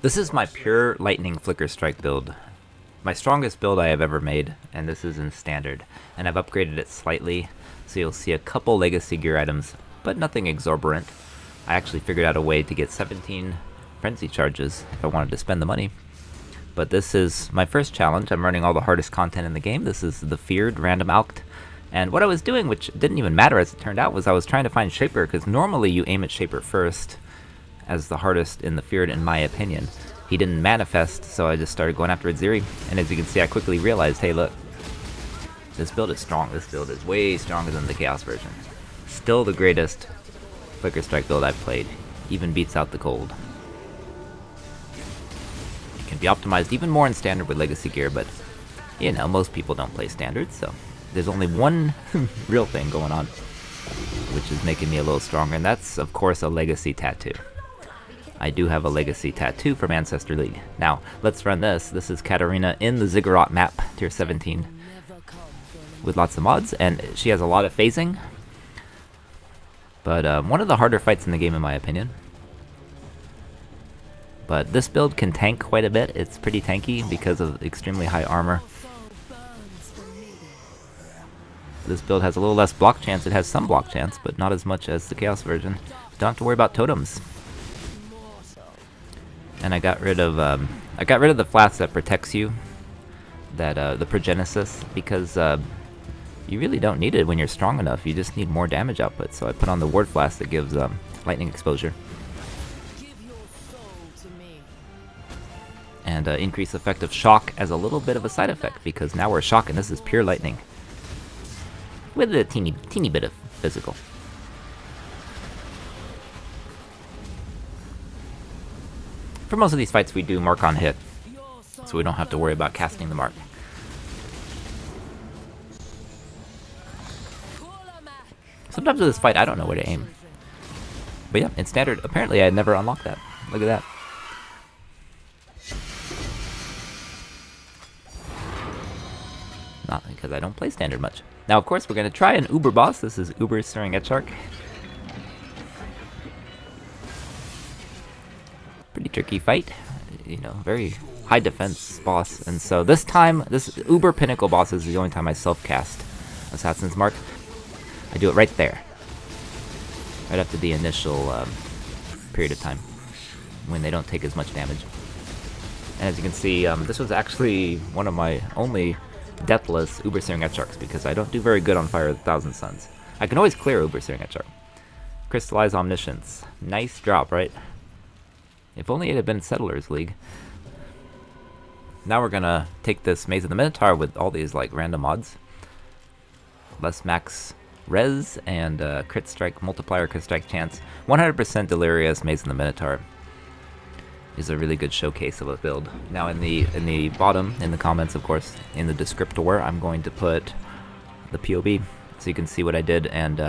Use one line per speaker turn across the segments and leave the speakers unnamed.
This is my pure Lightning Flicker Strike build. My strongest build I have ever made, and this is in Standard. And I've upgraded it slightly, so you'll see a couple Legacy gear items, but nothing exorbitant. I actually figured out a way to get 17 Frenzy Charges if I wanted to spend the money. But this is my first challenge. I'm running all the hardest content in the game. This is the Feared Random Alct. And what I was doing, which didn't even matter as it turned out, was I was trying to find Shaper, because normally you aim at Shaper first, as the hardest in the Feared, in my opinion. He didn't manifest, so I just started going after Ziri, and as you can see, I quickly realized, hey look, this build is strong. This build is way stronger than the Chaos version. Still the greatest Flicker Strike build I've played. Even beats out the Cold. It can be optimized even more in Standard with Legacy gear, but, you know, most people don't play Standard, so there's only one real thing going on, which is making me a little stronger, and that's, of course, a Legacy tattoo. I do have a Legacy tattoo from Ancestor League. Now, let's run this. This is Katarina in the Ziggurat map, tier 17, with lots of mods, and she has a lot of phasing, but one of the harder fights in the game in my opinion. But this build can tank quite a bit. It's pretty tanky because of extremely high armor. This build has a little less block chance. It has some block chance, but not as much as the Chaos version. Don't have to worry about totems. And I got rid of the flask that protects you, that the Progenesis, because you really don't need it when you're strong enough. You just need more damage output. So I put on the ward flask that gives lightning exposure, and increase effect of shock as a little bit of a side effect, because now we're shock and this is pure lightning with a teeny bit of physical. For most of these fights we do mark on hit, so we don't have to worry about casting the mark. Sometimes with this fight I don't know where to aim. But yeah, in Standard, apparently I had never unlocked that. Look at that. Not because I don't play Standard much. Now of course we're going to try an Uber boss. This is Uber Searing Exarch. Pretty tricky fight, you know, very high defense boss, and so this time, this Uber Pinnacle boss is the only time I self-cast Assassin's Mark. I do it right there, right after the initial period of time, when they don't take as much damage. And as you can see, this was actually one of my only deathless Uber Searing Exarchs, because I don't do very good on Fire of the Thousand Suns. I can always clear Uber Searing Exarch. Crystallize Omniscience. Nice drop, right? If only it had been Settlers League. Now we're gonna take this Maze of the Minotaur with all these like random mods. Less max res and crit strike, multiplier crit strike chance. 100% Delirious Maze of the Minotaur is a really good showcase of a build. Now in the bottom, in the comments of course, in the descriptor, I'm going to put the POE so you can see what I did, and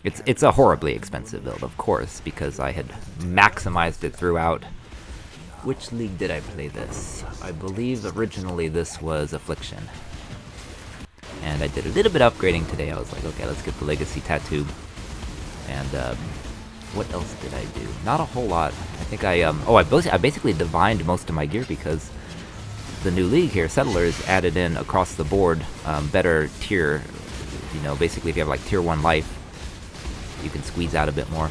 it's a horribly expensive build, of course, because I had maximized it throughout. Which league did I play this? I believe originally this was Affliction. And I did a little bit of upgrading today. I was like, okay, let's get the Legacy tattoo. And what else did I do? Not a whole lot. I think I basically divined most of my gear, because the new league here, Settlers, added in across the board better tier. You know, basically if you have like tier 1 life, you can squeeze out a bit more.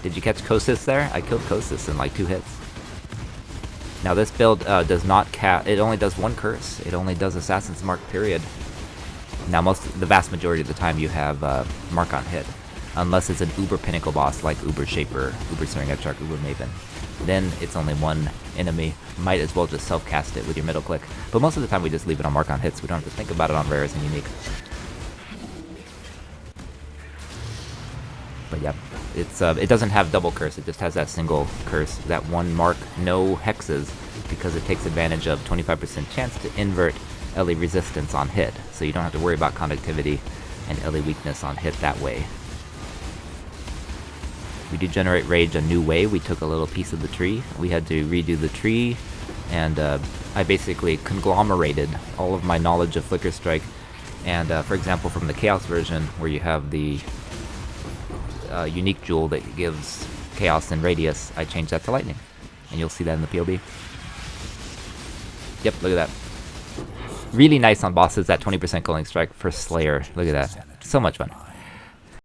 Did you catch Kosis there? I killed Kosis in like 2 hits. Now this build does not it only does 1 curse. It only does Assassin's Mark, period. Now the vast majority of the time you have mark on hit, unless it's an Uber Pinnacle boss like Uber Shaper, Uber Searing Exarch, Uber Maven. Then it's only 1 enemy. Might as well just self-cast it with your middle click. But most of the time we just leave it on mark on hits. We don't have to think about it on rares and unique. But yeah, it doesn't have double curse, it just has that single curse, that 1 mark, no hexes, because it takes advantage of 25% chance to invert LE resistance on hit, so you don't have to worry about conductivity and LE weakness on hit that way. We do generate rage a new way. We took a little piece of the tree, we had to redo the tree, and I basically conglomerated all of my knowledge of Flicker Strike, and for example from the Chaos version, where you have the unique jewel that gives chaos and radius, I change that to lightning. And you'll see that in the POB. Yep, look at that. Really nice on bosses, that 20% Culling Strike for Slayer. Look at that. So much fun.